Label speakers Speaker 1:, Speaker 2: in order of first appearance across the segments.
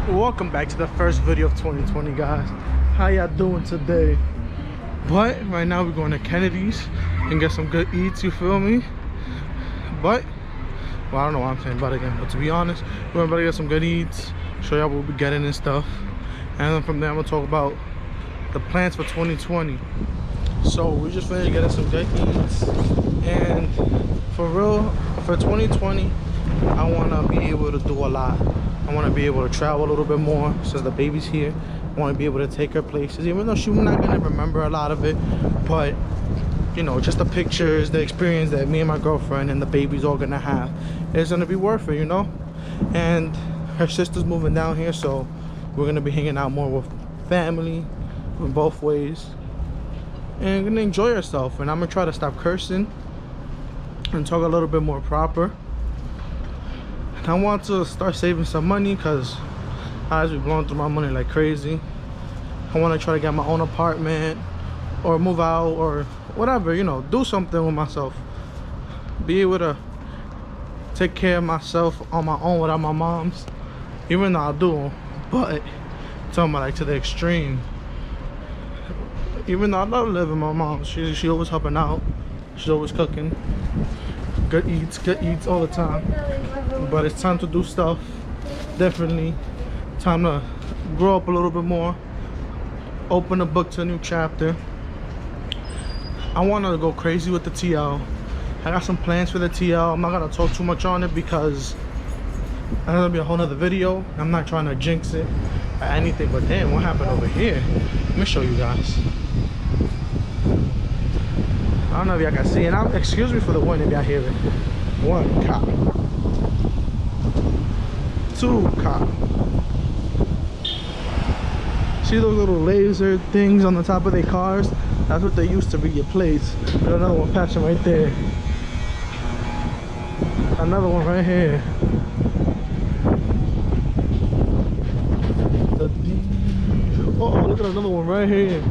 Speaker 1: Welcome back to the first video of 2020, guys. How y'all doing today? But right now we're going to Kennedy's and get some good eats, you feel me? But well, I don't know why I'm saying but again, but to be honest, we're about to get some good eats, show y'all what we'll be getting and stuff, and then from there I'm gonna talk about the plans for 2020. So we just finished getting some good eats, and for real, for 2020 I want to be able to do a lot. I want to be able to travel a little bit more since the baby's here. I want to be able to take her places, even though she's not gonna remember a lot of it, but you know, just the pictures, the experience that me and my girlfriend and the baby's all gonna have, it's gonna be worth it, you know. And her sister's moving down here, so we're gonna be hanging out more with family in both ways and gonna enjoy herself. And I'm gonna try to stop cursing and talk a little bit more proper. And I want to start saving some money because I just be blowing through my money like crazy. I want to try to get my own apartment or move out or whatever, you know, do something with myself, be able to take care of myself on my own without my mom's, even though I do, but I'm talking about like to the extreme. Even though I love living with my mom, she always helping out, she's always cooking, good eats all the time. But it's time to do stuff differently, time to grow up a little bit more, open a book to a new chapter. I want to go crazy with the TL. I got some plans for the TL. I'm not gonna talk too much on it because that's gonna be a whole nother video. I'm not trying to jinx it or anything, but damn, what happened over here? Let me show you guys. I don't know if y'all can see it. Excuse me for the wind if y'all hear it. One cop, two cop. See those little laser things on the top of their cars? That's what they used to be your plates. There's another one passing right there. Another one right here. Oh, look at another one right here.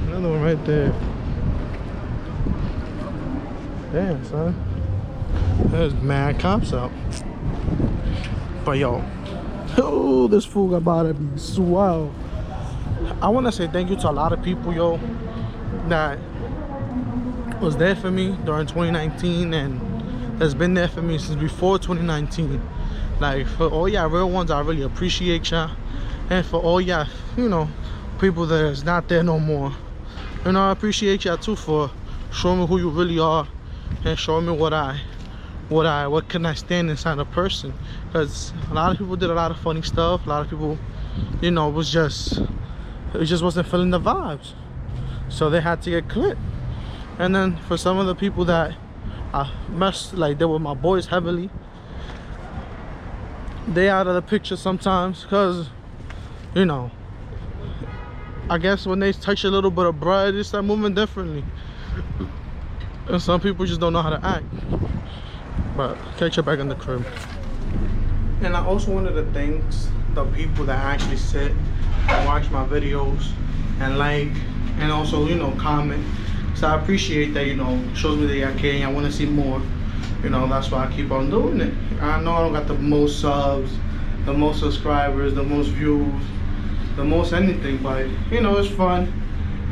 Speaker 1: Another one right there. Damn, son. There's mad cops out. But yo, oh, this food about to be swell. I want to say thank you to a lot of people, yo, that was there for me during 2019 and that's been there for me since before 2019. Like, for all y'all real ones, I really appreciate y'all. And for all y'all, you know, people that is not there no more, you know, I appreciate y'all too for showing me who you really are and showing me what can I stand inside a person. Because a lot of people did a lot of funny stuff. A lot of people, you know, it just wasn't feeling the vibes, so they had to get clipped. And then for some of the people that I messed, like they were my boys heavily, they out of the picture sometimes because, you know, I guess when they touch a little bit of blood, they start moving differently. And some people just don't know how to act. But catch you back in the crib. And I also wanted to thank the people that actually sit and watch my videos and like and also, you know, comment. So I appreciate that, you know, shows me that y'all care and I want to see more. You know, that's why I keep on doing it. I know I don't got the most subs, the most subscribers, the most views, the most anything, but you know, it's fun.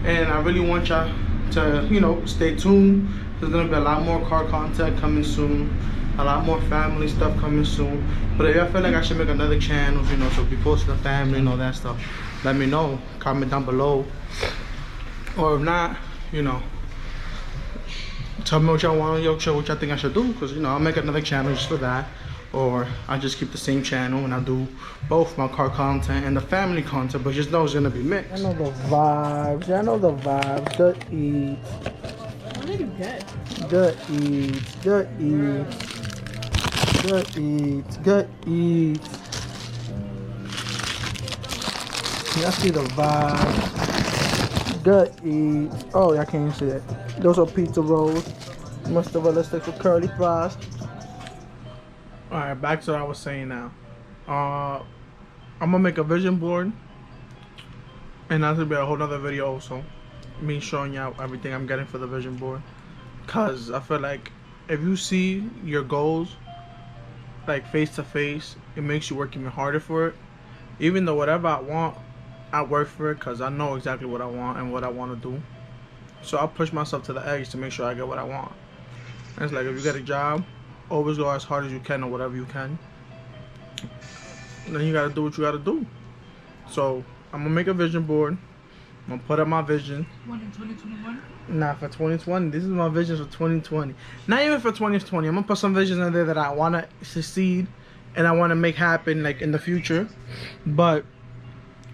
Speaker 1: And I really want y'all to, you know, stay tuned. There's gonna be a lot more car content coming soon, a lot more family stuff coming soon. But if y'all feel like I should make another channel, you know, so be close to the family and all that stuff, let me know, comment down below. Or if not, you know, tell me what y'all want, what y'all think I should do, because you know, I'll make another channel just for that, or I just keep the same channel and I'll do both my car content and the family content, but just know it's gonna be mixed. I know the vibes. I know the vibes. Good eats.
Speaker 2: What did you get?
Speaker 1: Good eats. Good eats. Good eats. Good eats. Y'all see the vibe. Good eats. Oh, y'all can't see it. Those are pizza rolls. Mr. Realistic with curly fries. Alright, back to what I was saying now. I'm gonna make a vision board. And that's gonna be a whole nother video also. Me showing y'all everything I'm getting for the vision board. Cause I feel like if you see your goals like face to face, it makes you work even harder for it. Even though whatever I want, I work for it because I know exactly what I want and what I want to do. So I push myself to the edge to make sure I get what I want. And it's like, if you get a job, always go as hard as you can or whatever you can. And then you gotta do what you gotta do. So I'm gonna make a vision board. I'm gonna put up my vision.
Speaker 2: What, in 2021?
Speaker 1: Nah, for 2020. This is my vision for 2020. Not even for 2020. I'm gonna put some visions in there that I wanna succeed and I wanna make happen like in the future. But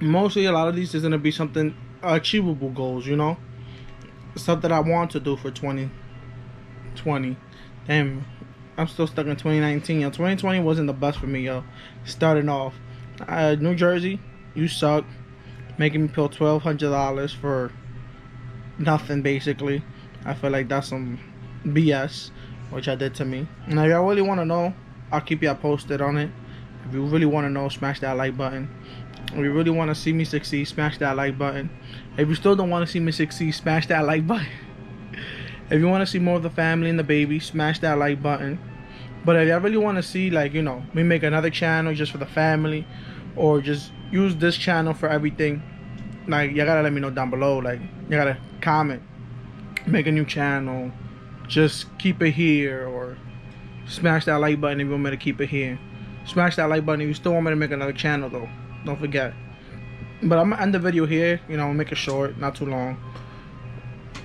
Speaker 1: mostly a lot of these is gonna be something achievable goals, you know? Stuff that I want to do for 2020. Damn, I'm still stuck in 2019, yo. 2020 wasn't the best for me, yo. Starting off, New Jersey, you suck. Making me pay $1,200 for nothing, basically. I feel like that's some BS, which I did to me. Now, if y'all really want to know, I'll keep y'all posted on it. If you really want to know, smash that like button. If you really want to see me succeed, smash that like button. If you still don't want to see me succeed, smash that like button. If you want to see more of the family and the baby, smash that like button. But if y'all really want to see, like, you know, me make another channel just for the family, or just use this channel for everything, like, y'all gotta let me know down below. Like, you gotta comment, make a new channel, just keep it here, or smash that like button if you want me to keep it here. Smash that like button if you still want me to make another channel, though. Don't forget. But I'm gonna end the video here. You know, make it short, not too long.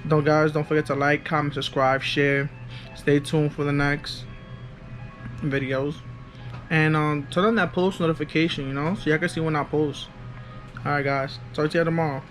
Speaker 1: Guys, don't forget to like, comment, subscribe, share. Stay tuned for the next videos. And turn on that post notification, you know, so y'all can see when I post. Alright, guys. Talk to you tomorrow.